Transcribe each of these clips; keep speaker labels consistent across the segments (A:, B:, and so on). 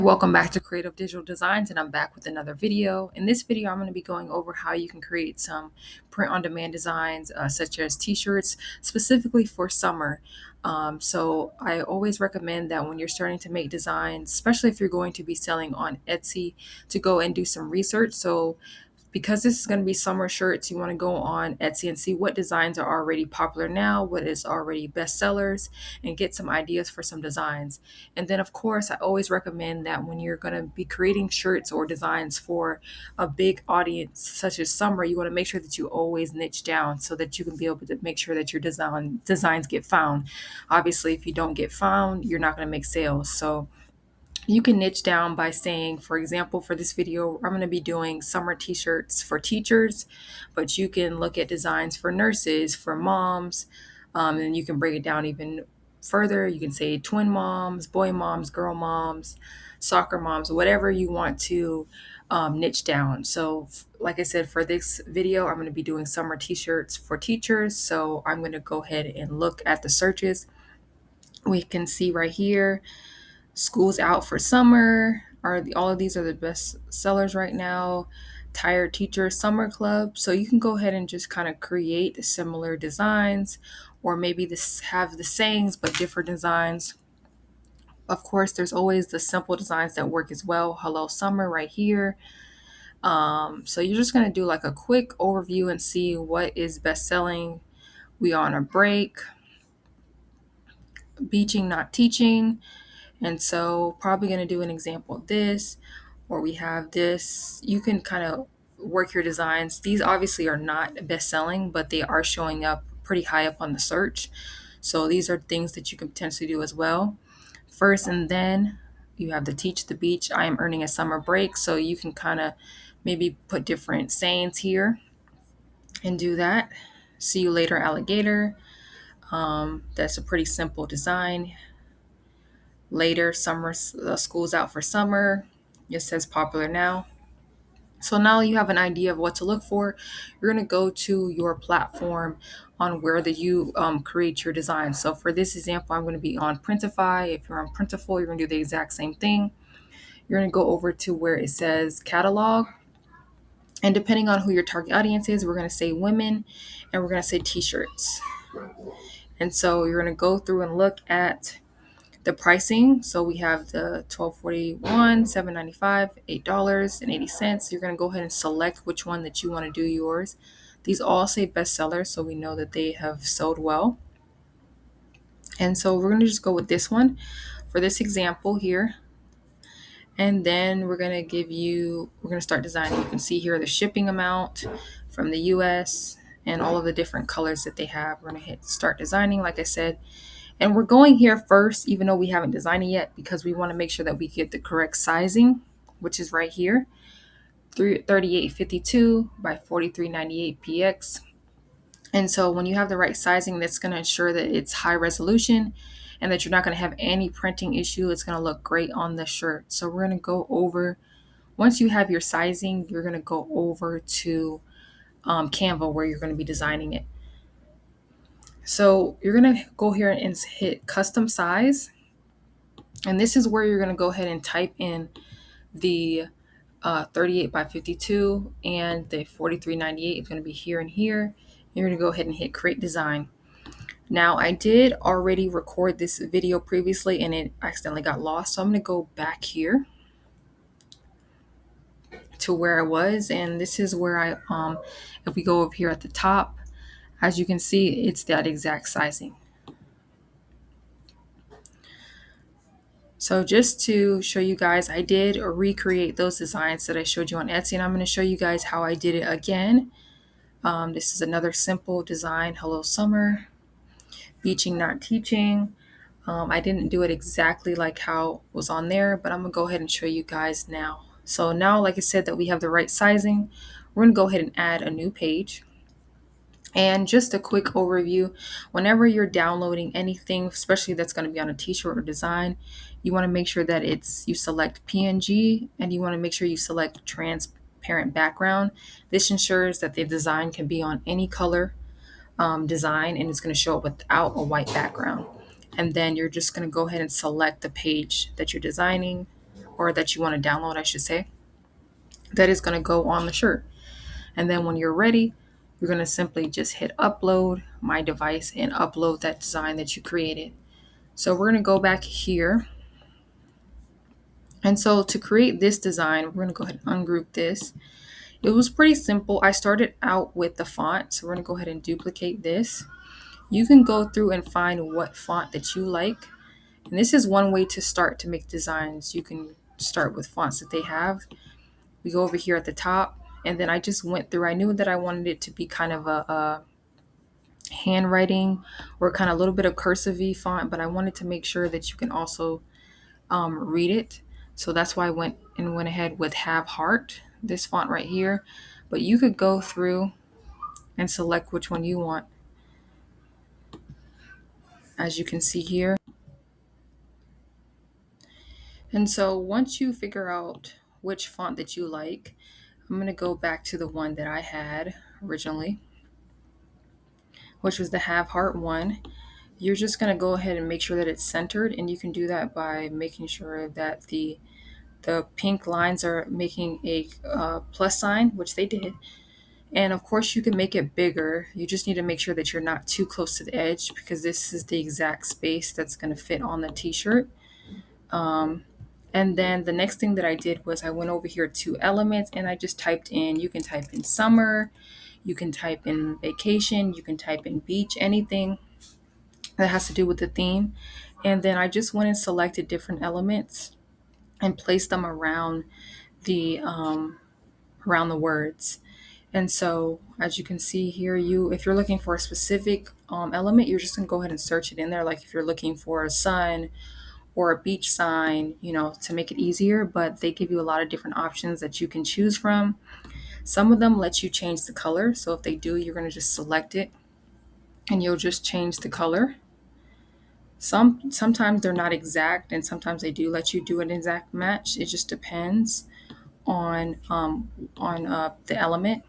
A: Welcome back to Creative Digital Designs, and I'm back with another video. In this video, I'm going to be going over how you can create some print-on-demand designs, such as t-shirts, specifically for summer. So I always recommend that when you're starting to make designs, especially if you're going to be selling on Etsy, to go and do some research. So because this is going to be summer shirts, you want to go on Etsy and see what designs are already popular now, what is already bestsellers, and get some ideas for some designs. And then, of course, I always recommend that when you're going to be creating shirts or designs for a big audience, such as summer, you want to make sure that you always niche down so that you can be able to make sure that your designs get found. Obviously, if you don't get found, you're not going to make sales. So you can niche down by saying, for example, for this video, I'm going to be doing summer t-shirts for teachers, but you can look at designs for nurses, for moms, and you can break it down even further. You can say twin moms, boy moms, girl moms, soccer moms, whatever you want to niche down. So like I said, for this video, I'm going to be doing summer t-shirts for teachers. So I'm going to go ahead and look at the searches. We can see right here, school's out for summer. All of these are the best sellers right now. Tired Teacher Summer Club. So you can go ahead and just kind of create similar designs, or maybe have the sayings but different designs. Of course, there's always the simple designs that work as well. Hello Summer right here. So you're just going to do like a quick overview and see what is best selling. We on a break. Beaching, not teaching. And so probably going to do an example of this, or we have this. You can kind of work your designs. These obviously are not best selling, but they are showing up pretty high up on the search. So these are things that you can potentially do as well. First and then you have the Teach the Beach. I am earning a summer break. So you can kind of maybe put different sayings here and do that. See you later, alligator. That's a pretty simple design. Later, summer, school's out for summer. It says popular now. So now you have an idea of what to look for. You're going to go to your platform on where you create your design. So for this example, I'm going to be on Printify. If you're on Printful, you're going to do the exact same thing. You're going to go over to where it says catalog. And depending on who your target audience is, we're going to say women and we're going to say t-shirts. And so you're going to go through and look at the pricing. So we have the $12.41, $7.95, $8.80. You're going to go ahead and select which one that you want to do yours. These all say bestseller, so we know that they have sold well. And so we're going to just go with this one for this example here. And then we're going to start designing. You can see here the shipping amount from the US and all of the different colors that they have. We're going to hit start designing, like I said. And we're going here first, even though we haven't designed it yet, because we want to make sure that we get the correct sizing, which is right here, 3852 by 4398 px. And so when you have the right sizing, that's going to ensure that it's high resolution and that you're not going to have any printing issue. It's going to look great on the shirt. So we're going to go over, once you have your sizing, you're going to go over to Canva where you're going to be designing it. So you're going to go here and hit custom size. And this is where you're going to go ahead and type in the 38 by 52 and the 4398 is going to be here and here. You're going to go ahead and hit create design. Now I did already record this video previously and it accidentally got lost. So I'm going to go back here to where I was. And this is where if we go over here at the top, as you can see, it's that exact sizing. So just to show you guys, I did recreate those designs that I showed you on Etsy, and I'm going to show you guys how I did it again. This is another simple design, Hello Summer, Beaching, Not Teaching. I didn't do it exactly like how it was on there, but I'm going to go ahead and show you guys now. So now, like I said, that we have the right sizing, we're going to go ahead and add a new page. And just a quick overview, whenever you're downloading anything, especially that's going to be on a t-shirt or design, you want to make sure that you select PNG and you want to make sure you select transparent background. This ensures that the design can be on any color design and it's going to show up without a white background. And then you're just going to go ahead and select the page that you're designing. or that you want to download, I should say, that is going to go on the shirt. And then when you're ready, you're going to simply just hit upload my device and upload that design that you created. So we're going to go back here. And so to create this design, we're going to go ahead and ungroup this. It was pretty simple. I started out with the font. So we're going to go ahead and duplicate this. You can go through and find what font that you like. And this is one way to start to make designs. You can start with fonts that they have. We go over here at the top, and then I just went through. I knew that I wanted it to be kind of a handwriting or kind of a little bit of cursive font, but I wanted to make sure that you can also read it. So that's why I went ahead with Have Heart, this font right here. But you could go through and select which one you want, as you can see here. And so once you figure out which font that you like, I'm going to go back to the one that I had originally, which was the Have Heart one. You're just going to go ahead and make sure that it's centered, and you can do that by making sure that the pink lines are making a plus sign, which they did. And of course, you can make it bigger. You just need to make sure that you're not too close to the edge, because this is the exact space that's going to fit on the t-shirt. And then the next thing that I did was I went over here to elements, and I just typed in, you can type in summer, you can type in vacation, you can type in beach, anything that has to do with the theme. And then I just went and selected different elements and placed them around the words. And so as you can see here, if you're looking for a specific element, you're just gonna go ahead and search it in there. Like if you're looking for a sun or a beach sign, to make it easier, but they give you a lot of different options that you can choose from. Some of them let you change the color. So if they do, you're gonna just select it and you'll just change the color. Sometimes they're not exact, and sometimes they do let you do an exact match. It just depends on the element.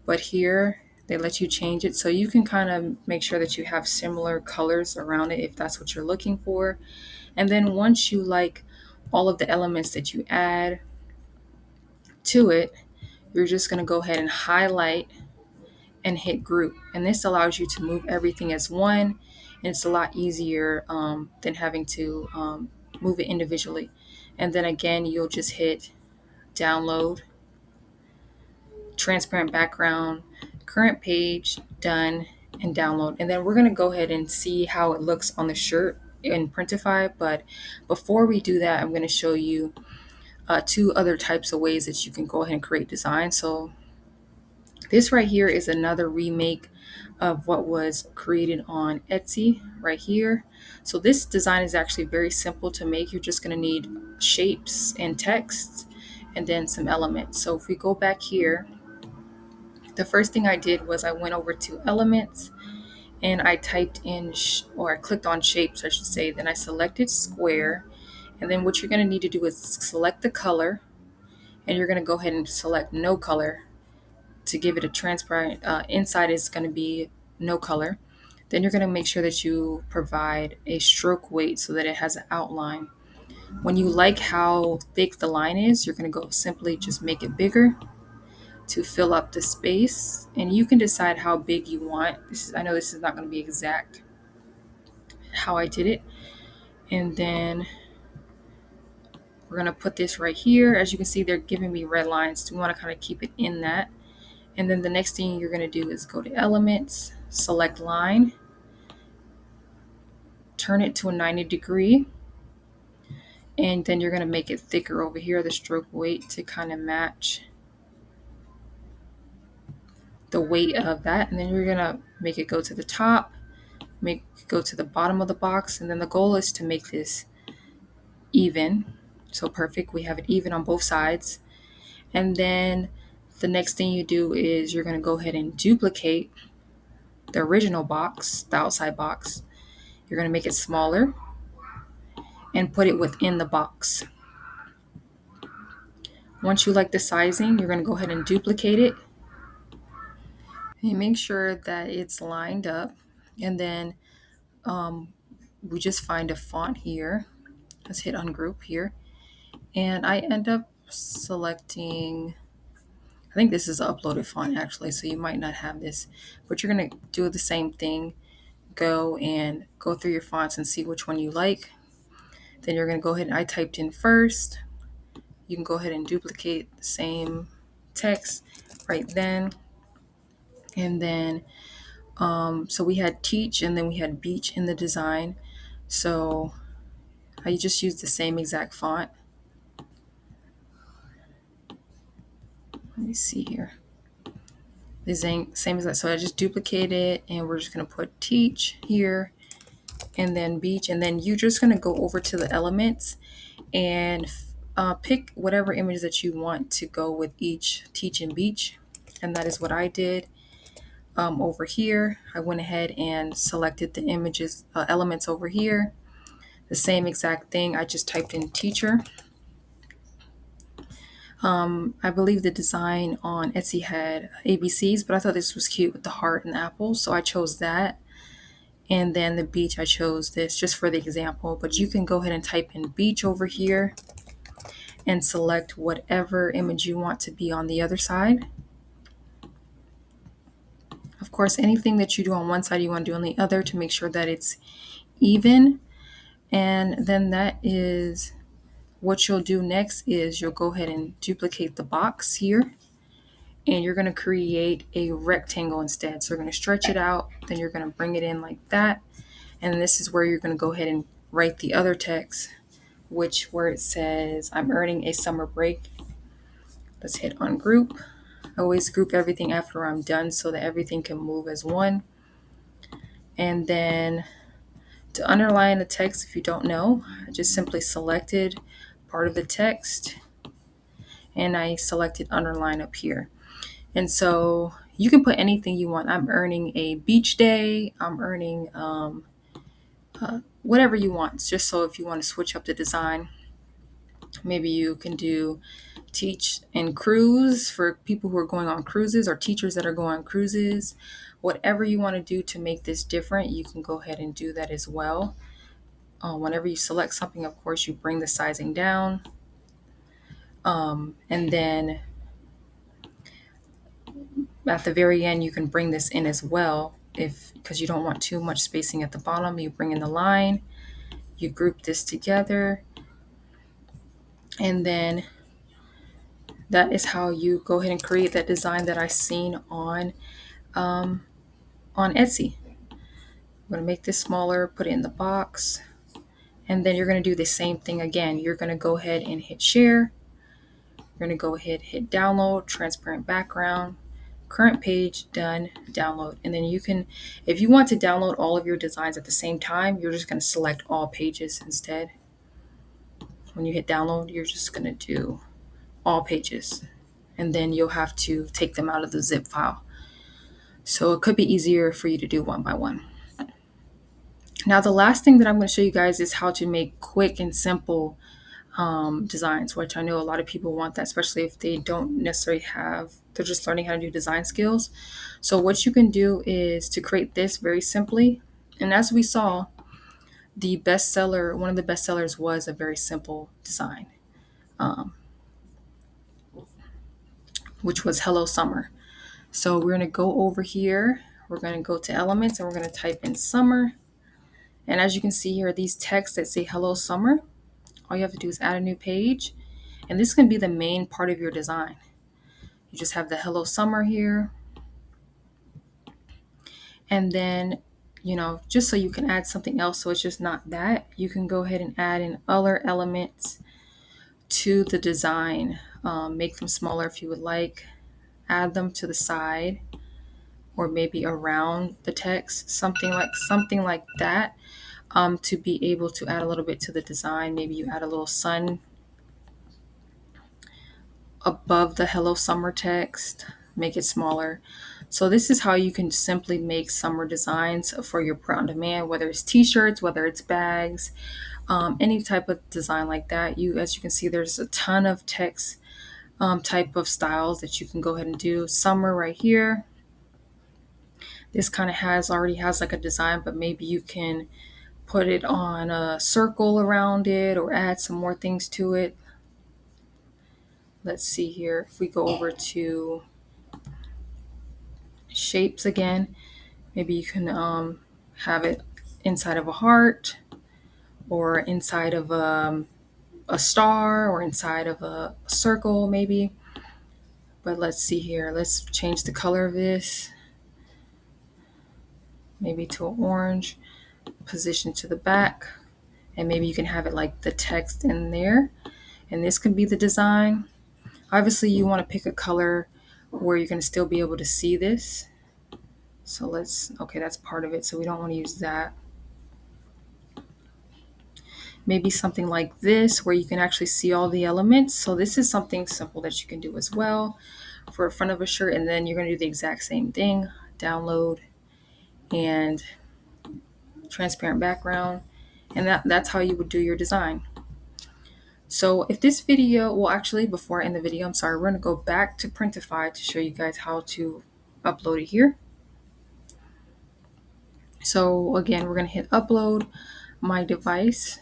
A: But here they let you change it, so you can kind of make sure that you have similar colors around it if that's what you're looking for. And then once you like all of the elements that you add to it, you're just going to go ahead and highlight and hit group. And this allows you to move everything as one. And it's a lot easier than having to move it individually. And then again, you'll just hit download, transparent background, current page, done, and download. And then we're going to go ahead and see how it looks on the shirt in Printify. But before we do that, I'm going to show you two other types of ways that you can go ahead and create design. So this right here is another remake of what was created on Etsy right here. So this design is actually very simple to make. You're just going to need shapes and text and then some elements. So if we go back here, the first thing I did was I went over to elements and I typed in, or I clicked on shapes, I should say. Then I selected square. And then what you're going to need to do is select the color, and you're going to go ahead and select no color to give it a transparent, inside is going to be no color. Then you're going to make sure that you provide a stroke weight so that it has an outline. When you like how thick the line is, you're going to go simply just make it bigger to fill up the space, and you can decide how big you want. I know this is not going to be exact how I did it. And then we're going to put this right here. As you can see, they're giving me red lines. So we want to kind of keep it in that. And then the next thing you're going to do is go to elements, select line, turn it to a 90-degree, and then you're going to make it thicker over here, the stroke weight, to kind of match the weight of that. And then you're going to make it go to the top, make it go to the bottom of the box. And then the goal is to make this even. So perfect. We have it even on both sides. And then the next thing you do is you're going to go ahead and duplicate the original box, the outside box. You're going to make it smaller and put it within the box. Once you like the sizing, you're going to go ahead and duplicate it. And make sure that it's lined up. And then we just find a font here. Let's hit ungroup here. And I end up selecting, I think this is an uploaded font actually, so you might not have this, but you're going to do the same thing. Go through your fonts and see which one you like. Then you're going to go ahead and I typed in first. You can go ahead and duplicate the same text right then. And then, so we had teach and then we had beach in the design. So I just used the same exact font. Let me see here. The same as that. So I just duplicate it and we're just going to put teach here and then beach. And then you're just going to go over to the elements and pick whatever image that you want to go with each teach and beach. And that is what I did. Over here, I went ahead and selected the images, elements over here. The same exact thing. I just typed in teacher. I believe the design on Etsy had ABCs, but I thought this was cute with the heart and the apple, so I chose that. And then the beach, I chose this just for the example, but you can go ahead and type in beach over here and select whatever image you want to be on the other side. Of course, anything that you do on one side, you want to do on the other to make sure that it's even. And then that is what you'll do next is you'll go ahead and duplicate the box here. And you're going to create a rectangle instead. So you're going to stretch it out, then you're going to bring it in like that. And this is where you're going to go ahead and write the other text, where it says, I'm earning a summer break. Let's hit on group. I always group everything after I'm done so that everything can move as one. And then to underline the text, if you don't know, I just simply selected part of the text and I selected underline up here. And so you can put anything you want. I'm earning a beach day. I'm earning whatever you want. It's just so if you want to switch up the design, maybe you can do teach and cruise for people who are going on cruises or teachers that are going on cruises. Whatever you want to do to make this different, you can go ahead and do that as well. Whenever you select something, of course, you bring the sizing down. And then at the very end, you can bring this in as well because you don't want too much spacing at the bottom. You bring in the line, you group this together, and then that is how you go ahead and create that design that I seen on Etsy. I'm going to make this smaller, put it in the box, and then you're going to do the same thing again. You're going to go ahead and hit share. You're going to go ahead, hit download, transparent background, current page, done, download. And then you can, if you want to download all of your designs at the same time, you're just going to select all pages instead. When you hit download, you're just going to do all pages. And then you'll have to take them out of the zip file. So it could be easier for you to do one by one. Now, the last thing that I'm going to show you guys is how to make quick and simple designs, which I know a lot of people want that, especially if they don't necessarily they're just learning how to do design skills. So what you can do is to create this very simply. And as we saw, one of the bestsellers was a very simple design, which was Hello Summer. So we're going to go over here. We're going to go to elements and we're going to type in summer. And as you can see here, these texts that say Hello Summer, all you have to do is add a new page. And this can be the main part of your design. You just have the Hello Summer here. And then, just so you can add something else, so it's just not that, you can go ahead and add in other elements to the design. Make them smaller if you would like. Add them to the side or maybe around the text, something like that. To be able to add a little bit to the design. Maybe you add a little sun above the Hello Summer text, make it smaller. So this is how you can simply make summer designs for your print on demand, whether it's t-shirts, whether it's bags, any type of design like that. As you can see, there's a ton of text type of styles that you can go ahead and do. Summer right here. This kind of already has like a design, but maybe you can put it on a circle around it or add some more things to it. Let's see here. If we go over to shapes again, maybe you can have it inside of a heart, or inside of a star, or inside of a circle maybe. But let's see here. Let's change the color of this, maybe to an orange, position to the back, and maybe you can have it like the text in there. And this could be the design. Obviously, you want to pick a color where you're going to still be able to see this. So okay, that's part of it. So we don't want to use that. Maybe something like this where you can actually see all the elements. So this is something simple that you can do as well for a front of a shirt. And then you're going to do the exact same thing. Download and transparent background. And that's how you would do your design. So if this video, well, actually, before I end the video, I'm sorry, we're going to go back to Printify to show you guys how to upload it here. So again, we're going to hit upload my device.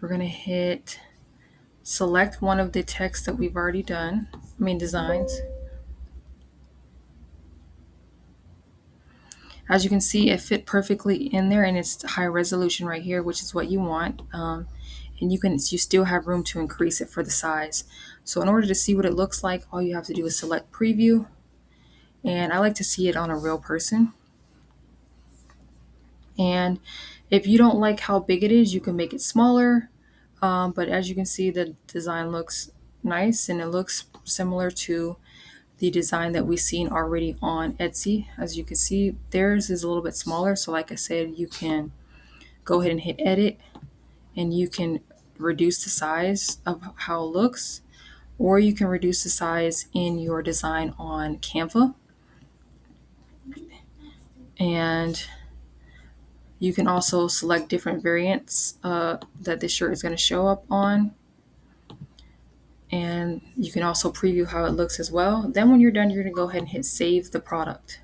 A: We're going to hit select one of the texts that we've already done, designs. As you can see, it fit perfectly in there, and it's high resolution right here, which is what you want. And you still have room to increase it for the size. So in order to see what it looks like, all you have to do is select preview. And I like to see it on a real person. And if you don't like how big it is, you can make it smaller. But as you can see, the design looks nice, and it looks similar to the design that we've seen already on Etsy. As you can see, theirs is a little bit smaller. So like I said, you can go ahead and hit edit, and you can reduce the size of how it looks, or you can reduce the size in your design on Canva. And you can also select different variants that this shirt is going to show up on. And you can also preview how it looks as well. Then when you're done, you're going to go ahead and hit save the product.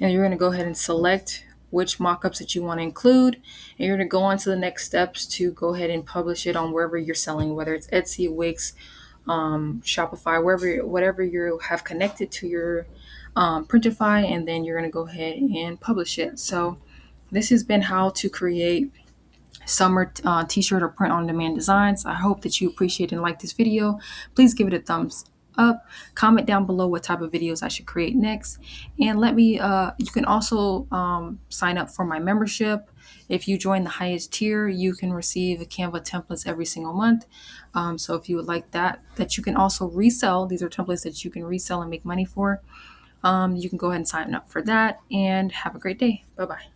A: And you're going to go ahead and select which mockups that you want to include. And you're going to go on to the next steps to go ahead and publish it on wherever you're selling, whether it's Etsy, Wix, Shopify, whatever you have connected to your Printify, and then you're going to go ahead and publish it. So this has been how to create summer t-shirt or print on demand designs. I hope that you appreciate and like this video. Please give it a thumbs up. Comment down below what type of videos I should create next, and let me you can also sign up for my membership. If you join the highest tier, you can receive Canva templates every single month. So if you would like that you can also resell, these are templates that you can resell and make money for. You can go ahead and sign up for that, and have a great day. Bye bye.